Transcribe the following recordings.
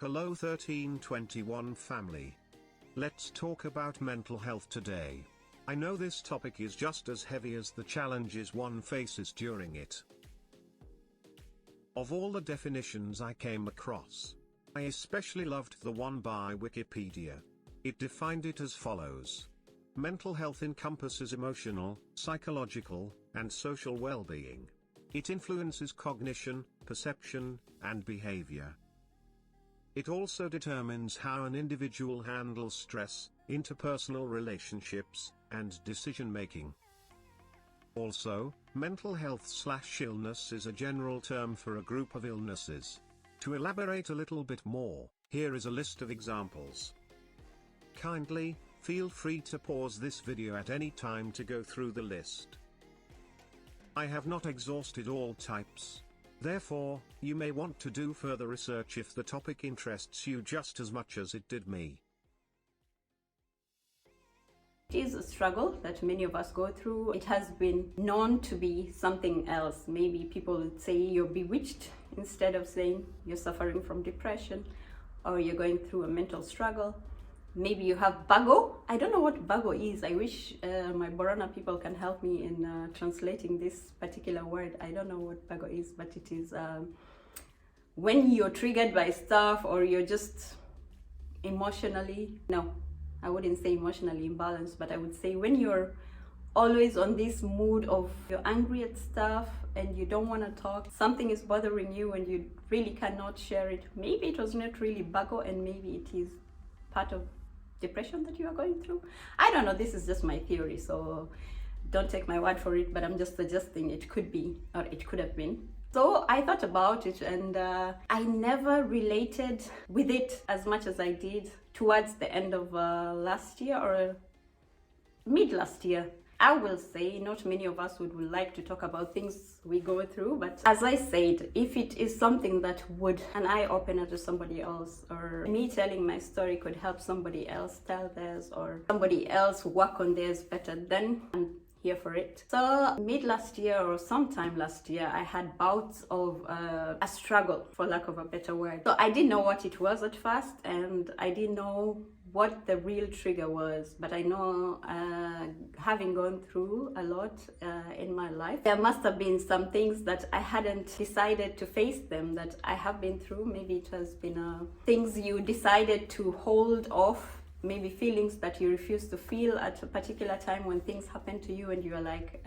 Hello 1321 family. Let's talk about mental health today. I know this topic is just as heavy as the challenges one faces during it. Of all the definitions I came across, I especially loved the one by Wikipedia. It defined it as follows. Mental health encompasses emotional, psychological, and social well-being. It influences cognition, perception, and behavior. It also determines how an individual handles stress, interpersonal relationships, and decision-making. Also, mental health/illness is a general term for a group of illnesses. To elaborate a little bit more, here is a list of examples. Kindly, feel free to pause this video at any time to go through the list. I have not exhausted all types. Therefore, you may want to do further research if the topic interests you just as much as it did me. It is a struggle that many of us go through. It has been known to be something else. Maybe people would say you're bewitched instead of saying you're suffering from depression or you're going through a mental struggle. Maybe you have bago. I don't know what bago is. I wish my Borana people can help me in translating this particular word. I don't know what bago is, but it is when you're triggered by stuff or you're just emotionally, no, I wouldn't say emotionally imbalanced, but I would say when you're always on this mood of you're angry at stuff and you don't want to talk, something is bothering you and you really cannot share it. Maybe it was not really bago and maybe it is part of depression that you are going through. I don't know, this is just my theory, so don't take my word for it, but I'm just suggesting it could be or it could have been. So I thought about it and I never related with it as much as I did towards the end of last year or mid last year. I will say not many of us would like to talk about things we go through, but as I said, if it is something that would an eye-opener to somebody else, or me telling my story could help somebody else tell theirs, or somebody else work on theirs better, then I'm here for it. So mid last year or sometime last year, I had bouts of a struggle, for lack of a better word. So I didn't know what it was at first, and I didn't know what the real trigger was, but I know having gone through a lot in my life, there must have been some things that I hadn't decided to face them that I have been through. Maybe it has been things you decided to hold off, maybe feelings that you refuse to feel at a particular time when things happen to you and you are like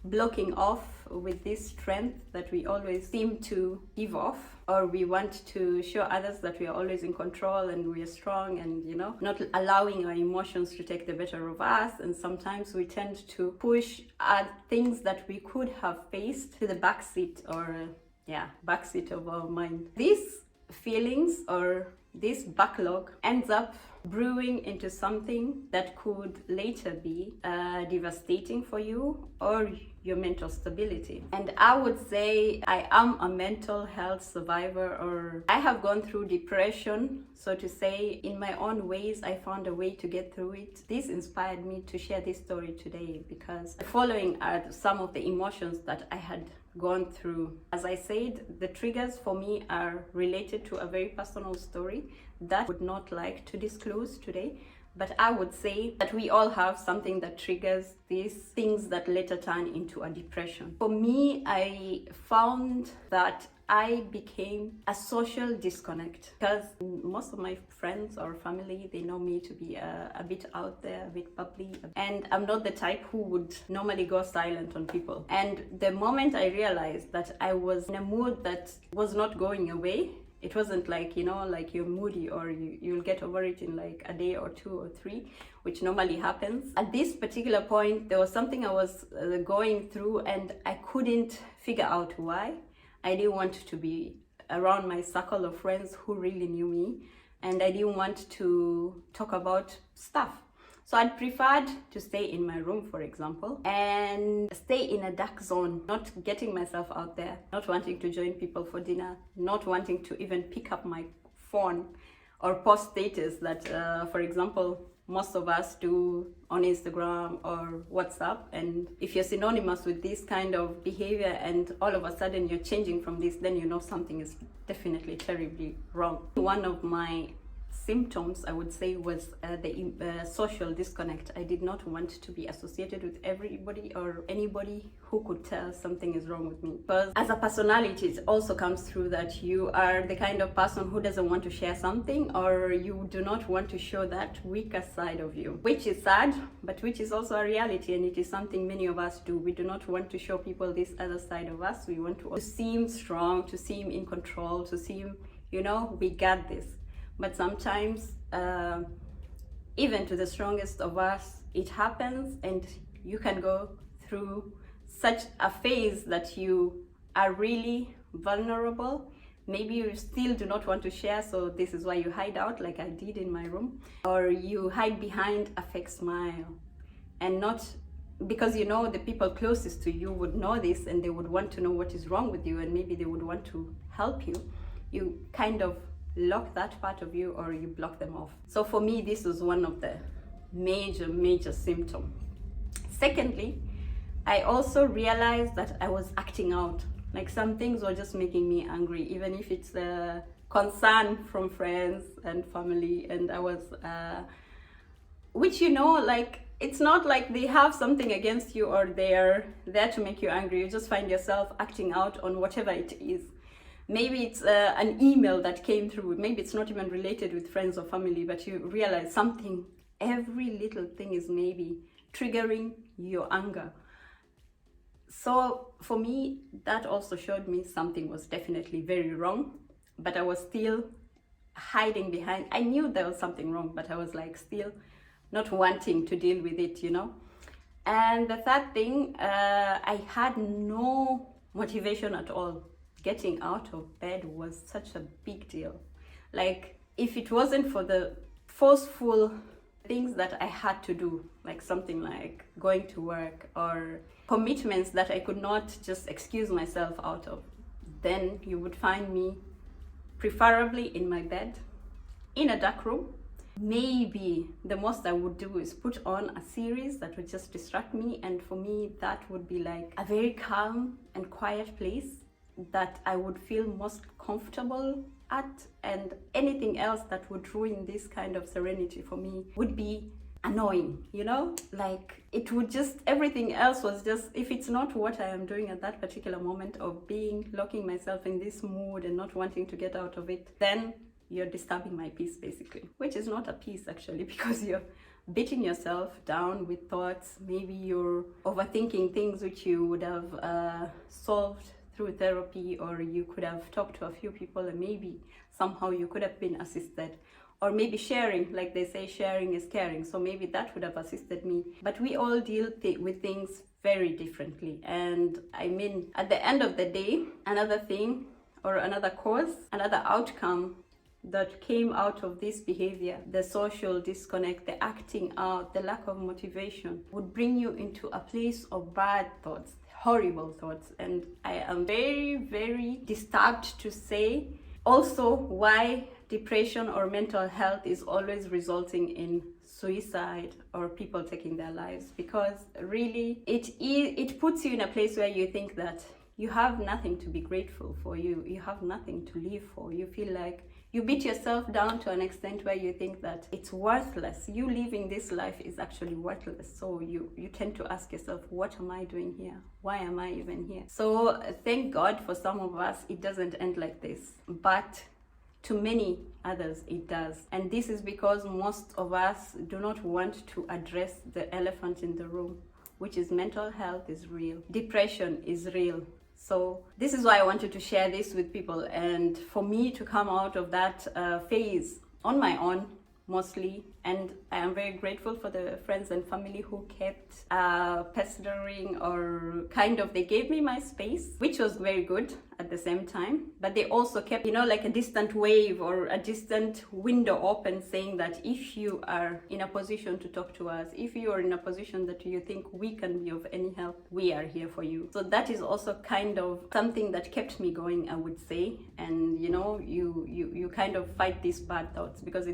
blocking off with this strength that we always seem to give off, or we want to show others that we are always in control and we are strong and, you know, not allowing our emotions to take the better of us. And sometimes we tend to push things that we could have faced to the backseat or backseat of our mind. These feelings or this backlog ends up brewing into something that could later be devastating for you or your mental stability. And I would say I am a mental health survivor, or I have gone through depression, so to say. In my own ways, I found a way to get through it. This inspired me to share this story today because the following are some of the emotions that I had gone through. As I said, the triggers for me are related to a very personal story that I would not like to disclose today, but I would say that we all have something that triggers these things that later turn into a depression. For me, I found that I became a social disconnect because most of my friends or family, they know me to be a bit out there, a bit bubbly, and I'm not the type who would normally go silent on people. And the moment I realized that I was in a mood that was not going away, it wasn't like, you know, like you're moody or you'll get over it in like a day or 2 or 3, which normally happens. At this particular point, there was something I was going through and I couldn't figure out why. I didn't want to be around my circle of friends who really knew me, and I didn't want to talk about stuff. So I'd preferred to stay in my room, for example, and stay in a dark zone, not getting myself out there, not wanting to join people for dinner, not wanting to even pick up my phone or post status that, for example, most of us do on Instagram or WhatsApp. And if you're synonymous with this kind of behavior and all of a sudden you're changing from this, then you know something is definitely terribly wrong. One of my symptoms, I would say, was the social disconnect. I did not want to be associated with everybody or anybody who could tell something is wrong with me. Because as a personality, it also comes through that you are the kind of person who doesn't want to share something, or you do not want to show that weaker side of you, which is sad, but which is also a reality, and it is something many of us do. We do not want to show people this other side of us. We want to seem strong, to seem in control, to seem, you know, we got this. But sometimes, even to the strongest of us, it happens, and you can go through such a phase that you are really vulnerable. Maybe you still do not want to share, so this is why you hide out, like I did in my room, or you hide behind a fake smile, and not because you know the people closest to you would know this and they would want to know what is wrong with you, and maybe they would want to help you. You kind of lock that part of you, or you block them off. So for me, this was one of the major symptoms. Secondly, I also realized that I was acting out. Like some things were just making me angry, even if it's a concern from friends and family. And I was, which, you know, like, it's not like they have something against you or they're there to make you angry. You just find yourself acting out on whatever it is. Maybe it's an email that came through. Maybe it's not even related with friends or family, but you realize something, every little thing is maybe triggering your anger. So for me, that also showed me something was definitely very wrong, but I was still hiding behind. I knew there was something wrong, but I was like still not wanting to deal with it, you know. And the third thing, I had no motivation at all. Getting out of bed was such a big deal. Like, if it wasn't for the forceful things that I had to do, like something like going to work or commitments that I could not just excuse myself out of, then you would find me preferably in my bed, in a dark room. Maybe the most I would do is put on a series that would just distract me, and for me that would be like a very calm and quiet place that I would feel most comfortable at, and anything else that would ruin this kind of serenity for me would be annoying, you know? Like, it would just, everything else was just, if it's not what I am doing at that particular moment of locking myself in this mood and not wanting to get out of it, then you're disturbing my peace basically, which is not a peace actually, because you're beating yourself down with thoughts. Maybe you're overthinking things which you would have solved through therapy, or you could have talked to a few people and maybe somehow you could have been assisted, or maybe sharing, like they say, sharing is caring, so maybe that would have assisted me. But we all deal with things very differently, and I mean, at the end of the day, another thing or another cause, another outcome that came out of this behavior, the social disconnect, the acting out, the lack of motivation, would bring you into a place of bad thoughts, horrible thoughts. And I am very disturbed to say also why depression or mental health is always resulting in suicide or people taking their lives, because really it puts you in a place where you think that you have nothing to be grateful for, you have nothing to live for. You feel like you beat yourself down to an extent where you think that it's worthless. You living this life is actually worthless. So you tend to ask yourself, what am I doing here? Why am I even here? So thank God for some of us, it doesn't end like this. But to many others, it does. And this is because most of us do not want to address the elephant in the room, which is mental health is real. Depression is real. So this is why I wanted to share this with people, and for me to come out of that phase on my own mostly. And I am very grateful for the friends and family who kept pestering, or kind of, they gave me my space, which was very good at the same time. But they also kept, you know, like a distant wave or a distant window open, saying that if you are in a position to talk to us, if you are in a position that you think we can be of any help, we are here for you. So that is also kind of something that kept me going, I would say. And you know, you kind of fight these bad thoughts, because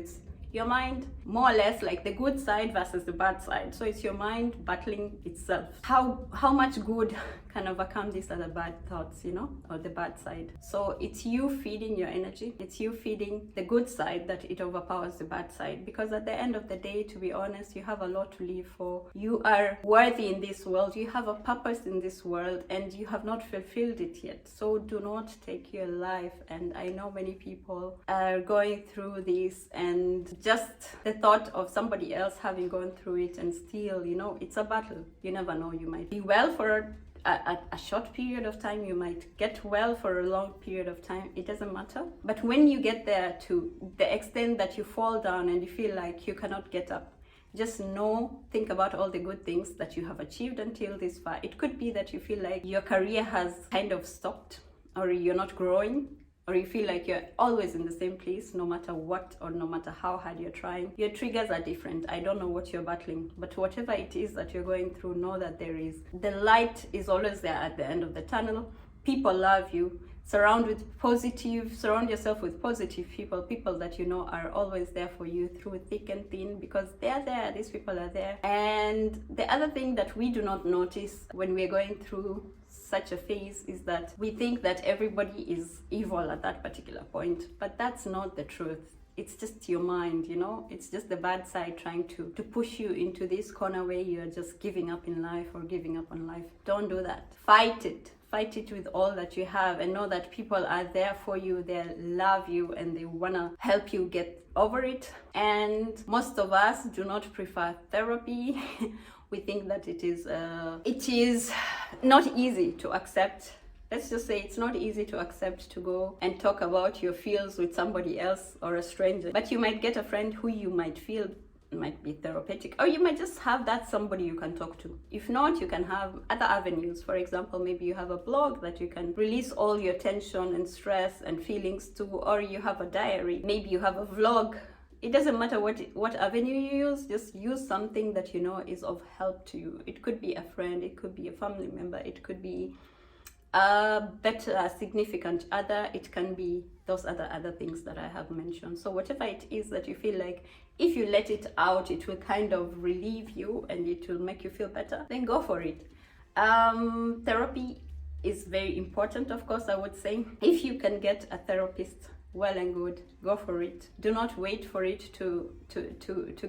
Your mind, more or less like the good side versus the bad side. So it's your mind battling itself. How much good can overcome these other bad thoughts, you know, or the bad side. So it's you feeding your energy. It's you feeding the good side that it overpowers the bad side. Because at the end of the day, to be honest, you have a lot to live for. You are worthy in this world. You have a purpose in this world, and you have not fulfilled it yet. So do not take your life. And I know many people are going through this, and just the thought of somebody else having gone through it, and still, you know, it's a battle. You never know. You might be well for a short period of time, you might get well for a long period of time. It doesn't matter. But when you get there to the extent that you fall down and you feel like you cannot get up, just think about all the good things that you have achieved until this far. It could be that you feel like your career has kind of stopped, or you're not growing, or you feel like you're always in the same place, no matter what, or no matter how hard you're trying. Your triggers are different. I don't know what you're battling, but whatever it is that you're going through, know that the light is always there at the end of the tunnel. People love you. Surround yourself with positive people that you know are always there for you through thick and thin, because they're there. These people are there. And the other thing that we do not notice when we're going through such a phase is that we think that everybody is evil at that particular point, but that's not the truth. It's just your mind, you know. It's just the bad side trying to push you into this corner where you're just giving up in life or giving up on life. Don't do that. Fight it with all that you have, and know that people are there for you. They love you and they want to help you get over it. And most of us do not prefer therapy. We think that it is not easy to accept. Let's just say it's not easy to accept to go and talk about your feels with somebody else or a stranger. But you might get a friend who you might feel might be therapeutic, or you might just have that somebody you can talk to. If not, you can have other avenues. For example, maybe you have a blog that you can release all your tension and stress and feelings to, or you have a diary, maybe you have a vlog. It doesn't matter what avenue you use, just use something that you know is of help to you. It could be a friend, it could be a family member, it could be a significant other, it can be those other things that I have mentioned. So whatever it is that you feel like, if you let it out, it will kind of relieve you and it will make you feel better, then go for it. Therapy is very important, of course, I would say. If you can get a therapist, well and good, go for it. Do not wait for it to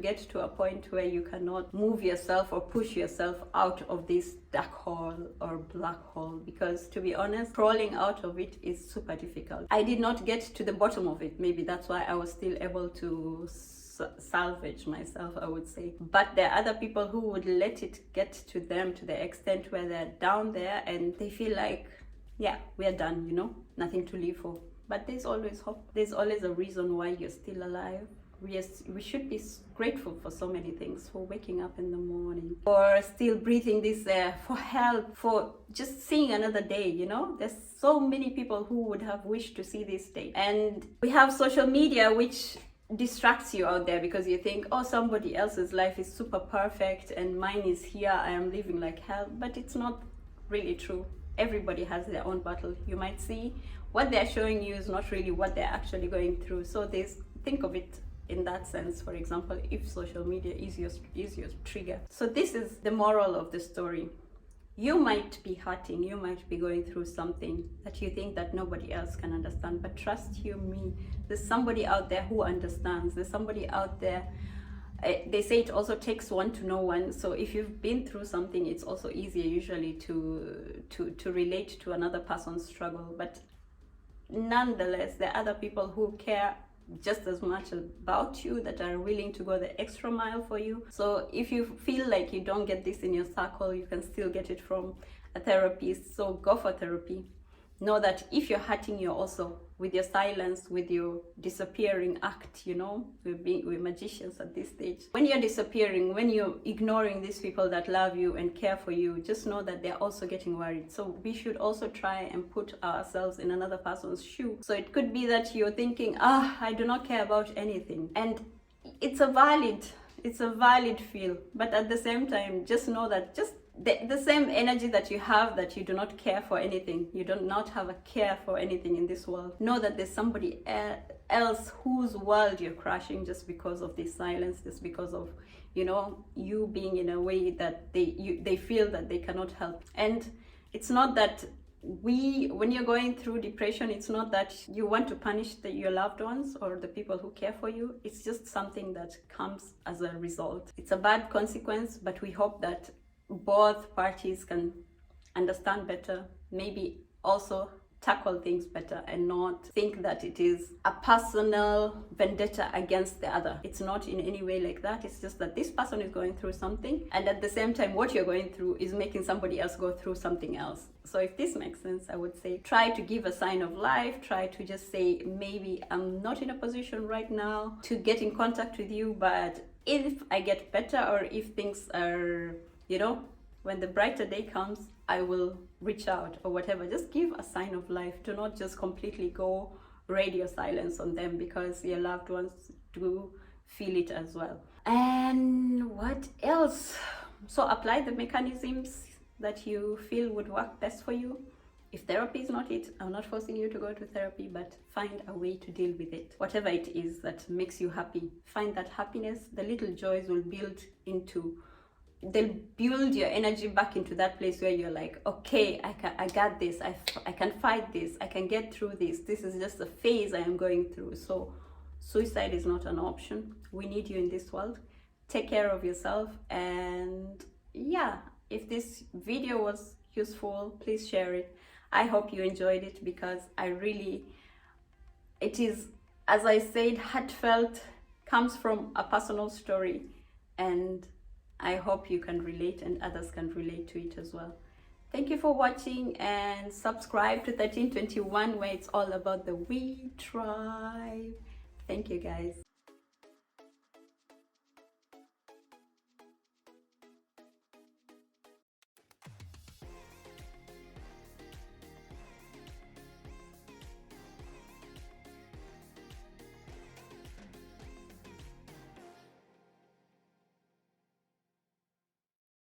get to a point where you cannot move yourself or push yourself out of this dark hole or black hole, because to be honest, crawling out of it is super difficult. I did not get to the bottom of it. Maybe that's why I was still able to salvage myself, I would say. But there are other people who would let it get to them to the extent where they're down there and they feel like, yeah, we're done, you know, nothing to live for. But there's always hope. There's always a reason why you're still alive. We should be grateful for so many things, for waking up in the morning, for still breathing this air, for health, for just seeing another day, you know. There's so many people who would have wished to see this day. And we have social media, which distracts you out there because you think, oh, somebody else's life is super perfect and mine is here, I am living like hell. But it's not really true. Everybody has their own battle. You might see what they're showing you is not really what they're actually going through. So think of it in that sense. For example, if social media is your trigger. So this is the moral of the story. You might be hurting, you might be going through something that you think that nobody else can understand, but trust you me, there's somebody out there who understands. There's somebody out there. They say it also takes one to know one. So if you've been through something, it's also easier usually to relate to another person's struggle. But nonetheless, there are other people who care just as much about you, that are willing to go the extra mile for you. So if you feel like you don't get this in your circle, you can still get it from a therapist. So go for therapy. Know that if you're hurting, you're also, with your silence, with your disappearing act, you know, we're magicians at this stage. When you're disappearing, when you're ignoring these people that love you and care for you, just know that they're also getting worried. So we should also try and put ourselves in another person's shoe. So it could be that you're thinking, I do not care about anything. And it's a valid feel. But at the same time, just know that the same energy that you have, that you do not care for anything, you do not have a care for anything in this world, know that there's somebody else whose world you're crashing just because of this silence, just because of, you know, you being in a way that they feel that they cannot help. And it's not that when you're going through depression, it's not that you want to punish your loved ones or the people who care for you. It's just something that comes as a result. It's a bad consequence, but we hope that both parties can understand better, maybe also tackle things better, and not think that it is a personal vendetta against the other. It's not in any way like that. It's just that this person is going through something, and at the same time what you're going through is making somebody else go through something else. So if this makes sense, I would say try to give a sign of life. Try to just say, maybe I'm not in a position right now to get in contact with you, but if I get better, or if things are, you know, when the brighter day comes, I will reach out or whatever. Just give a sign of life. Do not just completely go radio silence on them, because your loved ones do feel it as well. And what else? So apply the mechanisms that you feel would work best for you. If therapy is not it, I'm not forcing you to go to therapy, but find a way to deal with it. Whatever it is that makes you happy, find that happiness. The little joys will they'll build your energy back into that place where you're like, okay, I got this, I can fight this, I can get through this. This is just a phase I am going through. So suicide is not an option. We need you in this world. Take care of yourself. And yeah, if this video was useful, please share it. I hope you enjoyed it, because it is, as I said, heartfelt, comes from a personal story, and I hope you can relate and others can relate to it as well. Thank you for watching, and subscribe to 1321, where it's all about the We Tribe. Thank you, guys.